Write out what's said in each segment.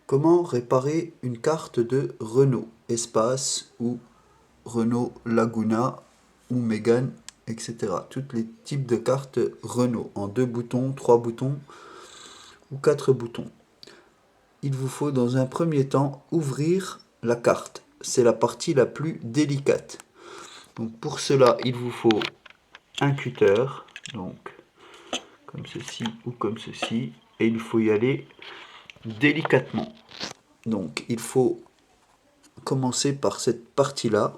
Comment réparer une carte de Renault Espace ou Renault Laguna ou Mégane, etc. Tous les types de cartes Renault en 2 boutons, 3 boutons ou 4 boutons. Il vous faut dans un premier temps ouvrir la carte. C'est la partie la plus délicate. Donc pour cela, il vous faut un cutter, donc comme ceci ou comme ceci, et il faut y aller délicatement. Donc il faut commencer par cette partie-là.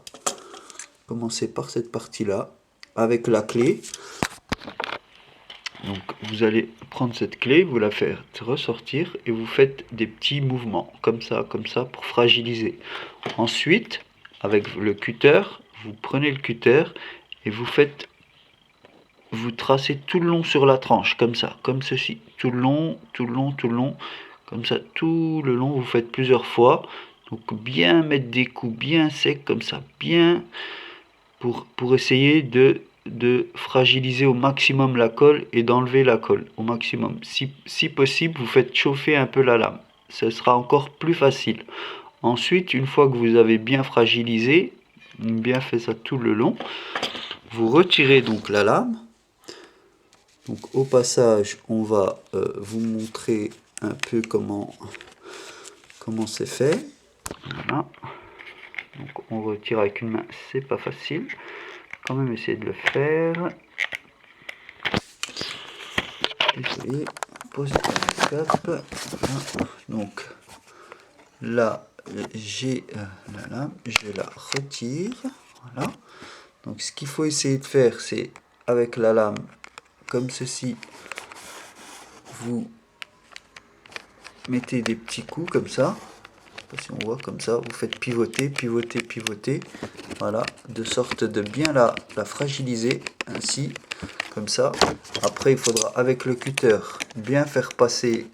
Avec la clé. Donc vous allez prendre cette clé, vous la faire ressortir et vous faites des petits mouvements comme ça pour fragiliser. Ensuite, avec le cutter, vous prenez le cutter et vous tracez tout le long sur la tranche comme ça, comme ceci, tout le long, comme ça, tout le long. Vous faites plusieurs fois. Donc bien mettre des coups bien secs comme ça, bien pour essayer de fragiliser au maximum la colle et d'enlever la colle au maximum. Si possible, vous faites chauffer un peu la lame. Ce sera encore plus facile. Ensuite, une fois que vous avez bien fragilisé, bien fait ça tout le long, vous retirez donc la lame. Donc au passage, on va vous montrer un peu comment c'est fait. Voilà. Donc on retire avec une main, c'est pas facile. Quand même essayer de le faire. Désolé, pose le cap. Voilà. Donc là, j'ai la lame, je la retire. Voilà. Donc ce qu'il faut essayer de faire, c'est avec la lame, comme ceci, vous mettez des petits coups comme ça. Je sais pas si on voit comme ça, vous faites pivoter, voilà, de sorte de bien la fragiliser, ainsi, comme ça. Après, il faudra avec le cutter bien faire passer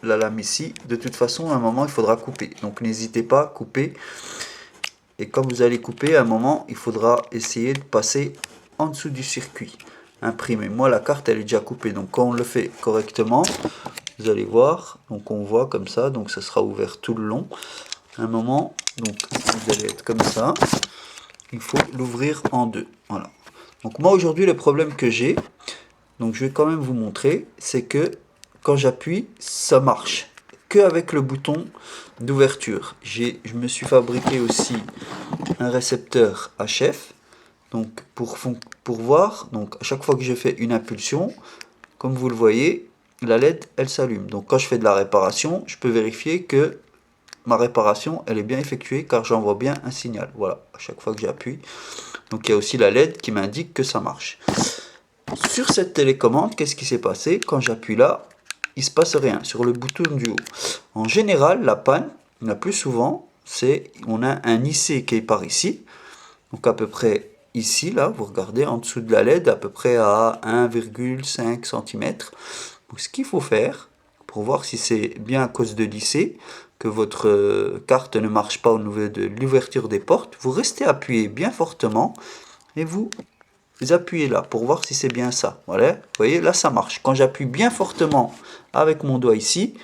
la lame ici. De toute façon, à un moment, il faudra couper. Donc n'hésitez pas à couper. Et quand vous allez couper, à un moment, il faudra essayer de passer en dessous du circuit imprimé. Moi, la carte, elle est déjà coupée. Donc quand on le fait correctement, vous allez voir. Donc on voit comme ça. Donc ça sera ouvert tout le long. À un moment, donc vous allez être comme ça. Il faut l'ouvrir en deux. Voilà. Donc moi, aujourd'hui, le problème que j'ai, donc je vais quand même vous montrer, c'est que quand j'appuie, ça marche que avec le bouton d'ouverture. Je me suis fabriqué aussi un récepteur HF, donc pour voir, donc à chaque fois que je fais une impulsion, comme vous le voyez, la LED elle s'allume. Donc quand je fais de la réparation, je peux vérifier que ma réparation elle est bien effectuée car j'envoie bien un signal. Voilà, à chaque fois que j'appuie. Donc il y a aussi la LED qui m'indique que ça marche. Sur cette télécommande, qu'est-ce qui s'est passé? Quand j'appuie là, il ne se passe rien sur le bouton du haut. En général, la panne, la plus souvent, c'est on a un IC qui est par ici. Donc à peu près ici, là, vous regardez en dessous de la LED, à peu près à 1,5 cm. Donc ce qu'il faut faire, pour voir si c'est bien à cause de l'IC, que votre carte ne marche pas au niveau de l'ouverture des portes, vous restez appuyé bien fortement et vous appuyez là pour voir si c'est bien ça. Voilà, vous voyez, là ça marche. Quand j'appuie bien fortement avec mon doigt ici,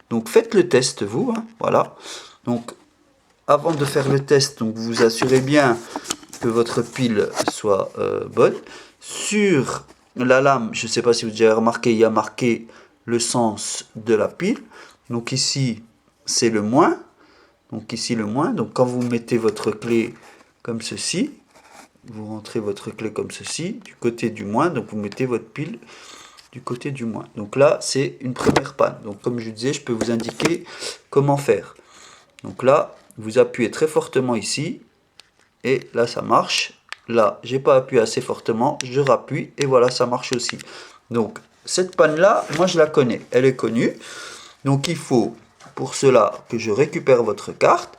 donc faites le test vous, hein, voilà. Donc avant de faire le test, donc vous assurez bien que votre pile soit bonne. Sur la lame, je ne sais pas si vous avez remarqué, il y a marqué le sens de la pile. Donc ici, c'est le moins. Donc ici le moins. Donc quand vous mettez votre clé comme ceci, vous rentrez votre clé comme ceci, du côté du moins, donc vous mettez votre pile du côté du moins. Donc là, c'est une première panne. Donc comme je disais, je peux vous indiquer comment faire. Donc là, vous appuyez très fortement ici, et là, ça marche. Là, j'ai pas appuyé assez fortement, je rappuie, et voilà, ça marche aussi. Donc, cette panne-là, moi, je la connais, elle est connue. Donc, il faut, pour cela, que je récupère votre carte.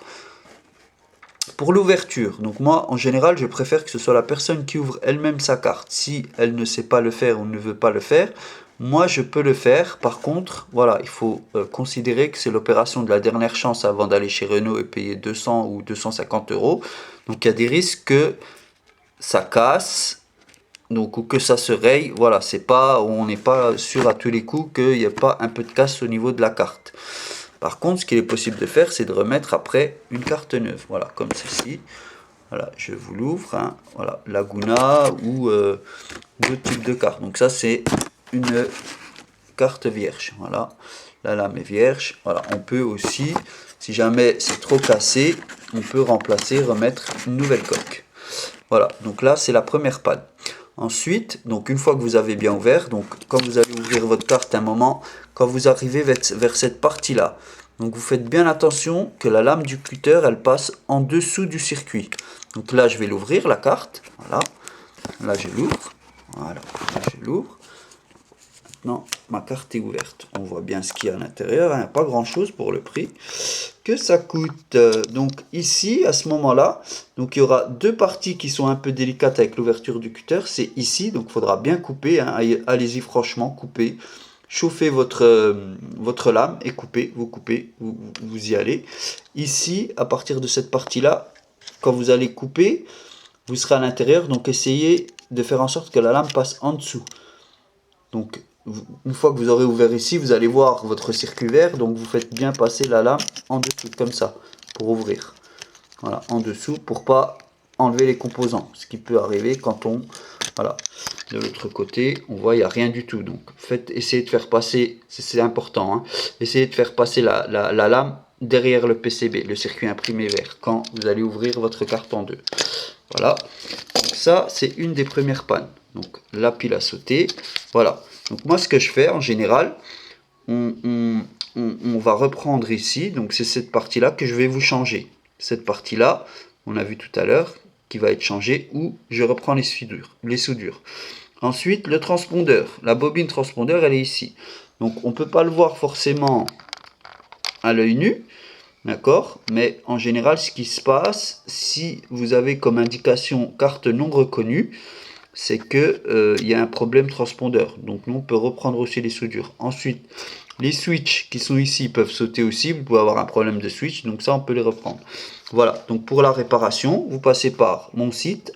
Pour l'ouverture, donc moi en général je préfère que ce soit la personne qui ouvre elle-même sa carte. Si elle ne sait pas le faire ou ne veut pas le faire, moi je peux le faire. Par contre, voilà, il faut considérer que c'est l'opération de la dernière chance avant d'aller chez Renault et payer 200 ou 250 euros. Donc il y a des risques que ça casse, donc ou que ça se raye. Voilà, c'est pas, on n'est pas sûr à tous les coups qu'il n'y ait pas un peu de casse au niveau de la carte. Par contre, ce qu'il est possible de faire, c'est de remettre après une carte neuve. Voilà, comme ceci. Voilà, je vous l'ouvre. Hein. Voilà, Laguna ou d'autres types de cartes. Donc ça, c'est une carte vierge. Voilà, la lame est vierge. Voilà, on peut aussi, si jamais c'est trop cassé, on peut remplacer, remettre une nouvelle coque. Voilà, donc là, c'est la première panne. Ensuite, donc une fois que vous avez bien ouvert, donc quand vous allez ouvrir votre carte à un moment, quand vous arrivez vers cette partie-là, donc vous faites bien attention que la lame du cutter, elle passe en dessous du circuit. Donc là, je vais l'ouvrir, la carte. Voilà. Là, je l'ouvre. Voilà. Là, je l'ouvre. Maintenant, ma carte est ouverte. On voit bien ce qu'il y a à l'intérieur. Hein. Pas grand-chose pour le prix que ça coûte. Donc ici, à ce moment-là, donc il y aura deux parties qui sont un peu délicates avec l'ouverture du cutter. C'est ici, donc il faudra bien couper. Hein. Allez-y franchement, coupez. Chauffez votre lame et coupez, vous y allez. Ici, à partir de cette partie-là, quand vous allez couper, vous serez à l'intérieur, donc essayez de faire en sorte que la lame passe en dessous. Donc, une fois que vous aurez ouvert ici, vous allez voir votre circuit vert, donc vous faites bien passer la lame en dessous, comme ça, pour ouvrir. Voilà, en dessous, pour pas enlever les composants, ce qui peut arriver quand on... Voilà, de l'autre côté, on voit il n'y a rien du tout. Donc, essayez de faire passer, c'est important, hein, essayez de faire passer la lame derrière le PCB, le circuit imprimé vert, quand vous allez ouvrir votre carte en deux. Voilà, donc ça, c'est une des premières pannes. Donc, la pile à sauter, voilà. Donc, moi, ce que je fais, en général, on va reprendre ici, donc c'est cette partie-là que je vais vous changer. Cette partie-là, on a vu tout à l'heure, qui va être changée, où je reprends les soudures. Ensuite, le transpondeur. La bobine transpondeur, elle est ici. Donc, on ne peut pas le voir forcément à l'œil nu, d'accord? Mais en général, ce qui se passe, si vous avez comme indication carte non reconnue, c'est que y a un problème transpondeur. Donc, nous, on peut reprendre aussi les soudures. Ensuite, les switches qui sont ici peuvent sauter aussi. Vous pouvez avoir un problème de switch, donc ça, on peut les reprendre. Voilà, donc pour la réparation, vous passez par mon site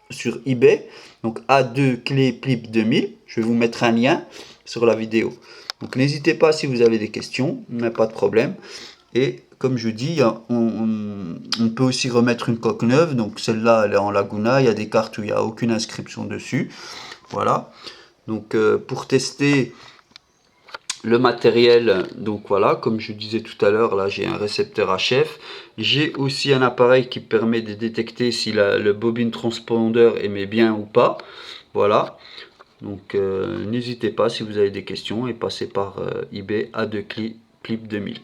sur eBay, donc A2 clé PLIP 2000. Je vais vous mettre un lien sur la vidéo. Donc n'hésitez pas si vous avez des questions, il n'y a pas de problème. Et comme je dis, on peut aussi remettre une coque neuve. Donc celle-là, elle est en Laguna. Il y a des cartes où il n'y a aucune inscription dessus. Voilà. Donc pour tester le matériel, donc voilà, comme je disais tout à l'heure, là j'ai un récepteur HF. J'ai aussi un appareil qui permet de détecter si le bobine transpondeur émet bien ou pas. Voilà. Donc n'hésitez pas si vous avez des questions et passez par eBay A2 Clip 2000.